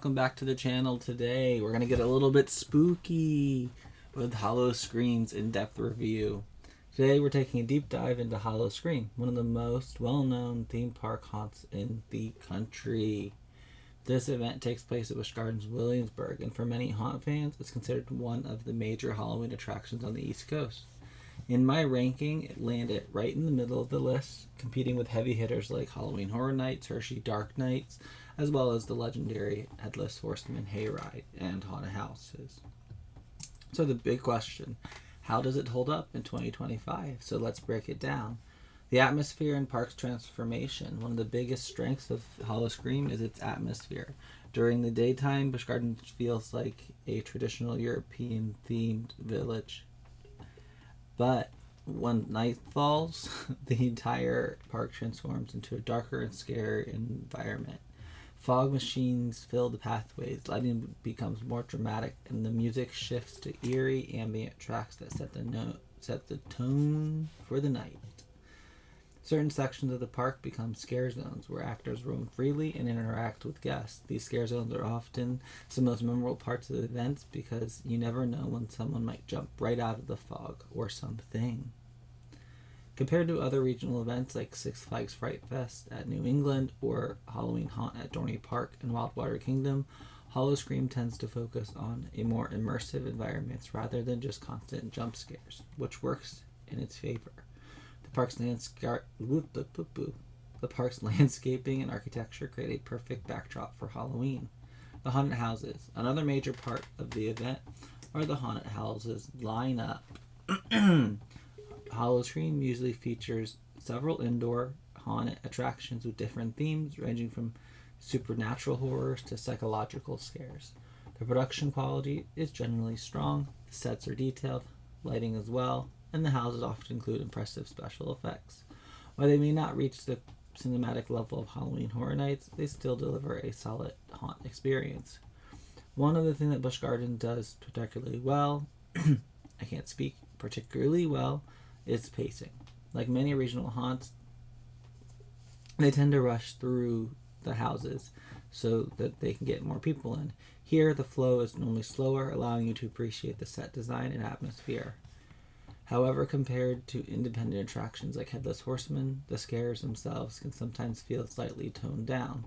welcome back to the channel. Today we're going to get a little bit spooky with Howl-O-Scream's in-depth review. Today we're taking a deep dive into Howl-O-Scream, one of the most well-known theme park haunts in the country. This event takes place at Busch Gardens Williamsburg, and for many haunt fans, it's considered one of the major Halloween attractions on the East Coast. In my ranking, it landed right in the middle of the list, competing with heavy hitters like Halloween Horror Nights, Hersheypark Dark Nights, as well as the legendary Headless, Horseman, Hayrides, and haunted houses. So the big question, how does it hold up in 2025? So let's break it down. The atmosphere and park's transformation. One of the biggest strengths of Howl-O-Scream is its atmosphere. During the daytime, Busch Gardens feels like a traditional European-themed village. But when night falls, the entire park transforms into a darker and scarier environment. Fog machines fill the pathways, lighting becomes more dramatic, and the music shifts to eerie ambient tracks that set the tone for the night. Certain sections of the park become scare zones, where actors roam freely and interact with guests. These scare zones are often some of the most memorable parts of the events because you never know when someone might jump right out of the fog or something. Compared to other regional events like Six Flags Fright Fest at New England or Halloween Haunt at Dorney Park and Wildwater Kingdom, Howl-O-Scream tends to focus on a more immersive environments rather than just constant jump scares, which works in its favor. The park's landscaping and architecture create a perfect backdrop for Halloween. The haunted houses. Another major part of the event are the haunted houses lineup. Howl-O-Scream usually features several indoor haunted attractions with different themes, ranging from supernatural horrors to psychological scares. The production quality is generally strong, the sets are detailed, lighting as well, and the houses often include impressive special effects. While they may not reach the cinematic level of Halloween Horror Nights, they still deliver a solid haunt experience. One other thing that Busch Gardens does particularly well, is pacing. Like many regional haunts, they tend to rush through the houses so that they can get more people in. Here, the flow is normally slower, allowing you to appreciate the set design and atmosphere. However, compared to independent attractions like Headless Horseman, the scares themselves can sometimes feel slightly toned down.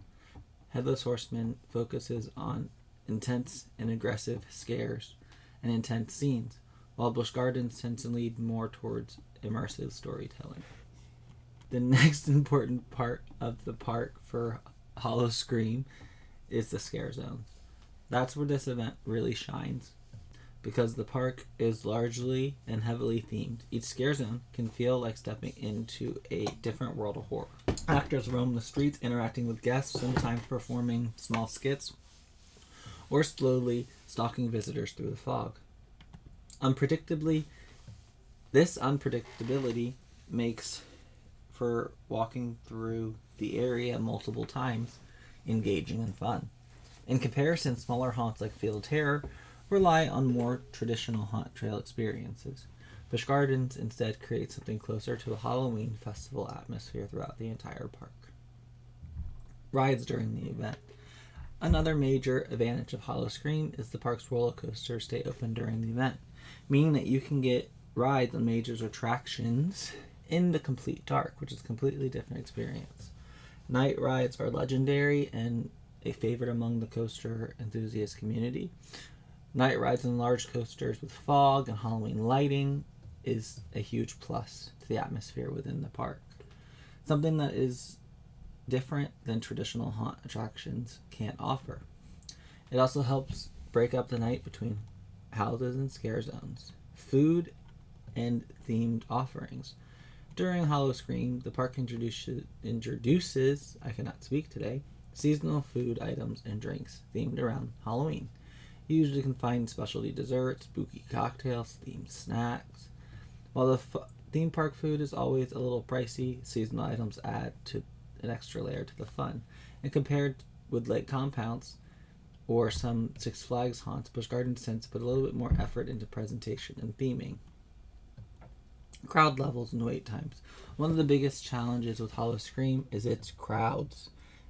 Headless Horseman focuses on intense and aggressive scares and intense scenes, while Busch Gardens tends to lead more towards immersive storytelling. The next important part of the park for Howl-O-Scream is the scare zones. That's where this event really shines, because the park is largely and heavily themed. Each scare zone can feel like stepping into a different world of horror. Actors roam the streets interacting with guests, sometimes performing small skits, or slowly stalking visitors through the fog. This unpredictability makes for walking through the area multiple times engaging and fun. In comparison, smaller haunts like Field of Terror rely on more traditional haunt trail experiences. Busch Gardens instead creates something closer to a Halloween festival atmosphere throughout the entire park. Rides during the event. Another major advantage of Howl-O-Scream is the park's roller coasters stay open during the event, meaning that you can get rides on major attractions in the complete dark, which is a completely different experience. Night rides are legendary and a favorite among the coaster enthusiast community. Night rides on large coasters with fog and Halloween lighting is a huge plus to the atmosphere within the park. Something that is different than traditional haunt attractions can't offer. It also helps break up the night between houses and scare zones. Food and themed offerings. During Howl-O-Scream, the park introduces, seasonal food items and drinks themed around Halloween. You usually can find specialty desserts, spooky cocktails, themed snacks. While the theme park food is always a little pricey, seasonal items add to an extra layer to the fun. And compared with lake compounds or some Six Flags haunts, Busch Gardens tends to put a little bit more effort into presentation and theming. Crowd levels and wait times. One of the biggest challenges with Howl-O-Scream is its crowds.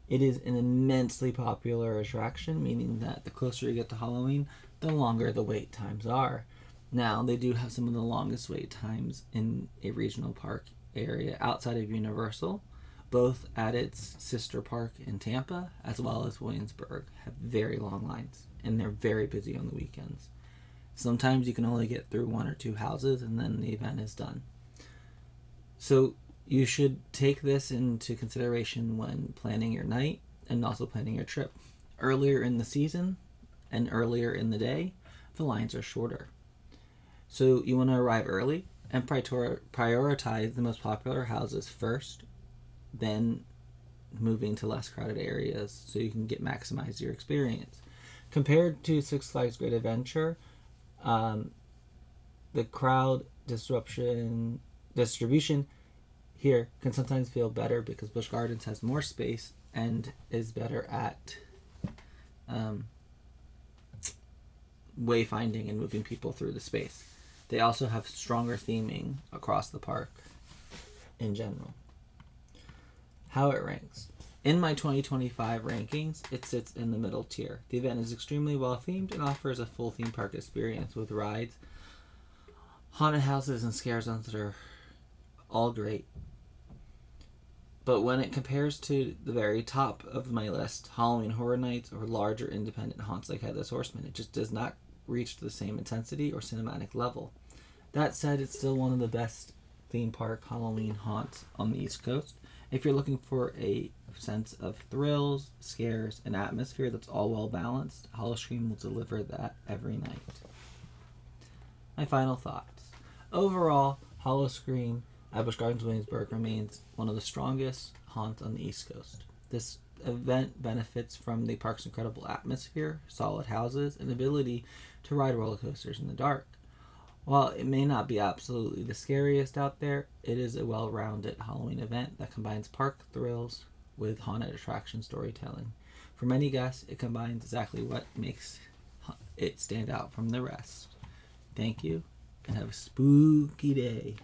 It is an immensely popular attraction, meaning that the closer you get to Halloween, the longer the wait times are. Now, they do have some of the longest wait times in a regional park area outside of Universal. Both at its sister park in Tampa, as well as Williamsburg, have very long lines, and they're very busy on the weekends. Sometimes you can only get through 1 or 2 houses, and then the event is done. So you should take this into consideration when planning your night and also planning your trip. Earlier in the season and earlier in the day, the lines are shorter. So you want to arrive early and prioritize the most popular houses first, then moving to less crowded areas so you can maximize your experience. Compared to Six Flags Great Adventure, the crowd distribution here can sometimes feel better because Busch Gardens has more space and is better at wayfinding and moving people through the space. They also have stronger theming across the park in general. How it ranks. In my 2025 rankings, it sits in the middle tier. The event is extremely well themed and offers a full theme park experience with rides, haunted houses, and scare zones that are all great. But when it compares to the very top of my list, Halloween Horror Nights or larger independent haunts like Headless Horseman, it just does not reach the same intensity or cinematic level. That said, it's still one of the best theme park Halloween haunts on the East Coast. If you're looking for a sense of thrills, scares, and atmosphere that's all well balanced, Howl-O-Scream will deliver that every night. My final thoughts. Overall, Howl-O-Scream at Busch Gardens Williamsburg remains one of the strongest haunts on the East Coast. This event benefits from the park's incredible atmosphere, solid houses, and ability to ride roller coasters in the dark. While it may not be absolutely the scariest out there, it is a well-rounded Halloween event that combines park thrills with haunted attraction storytelling. For many guests, it combines exactly what makes it stand out from the rest. Thank you, and have a spooky day.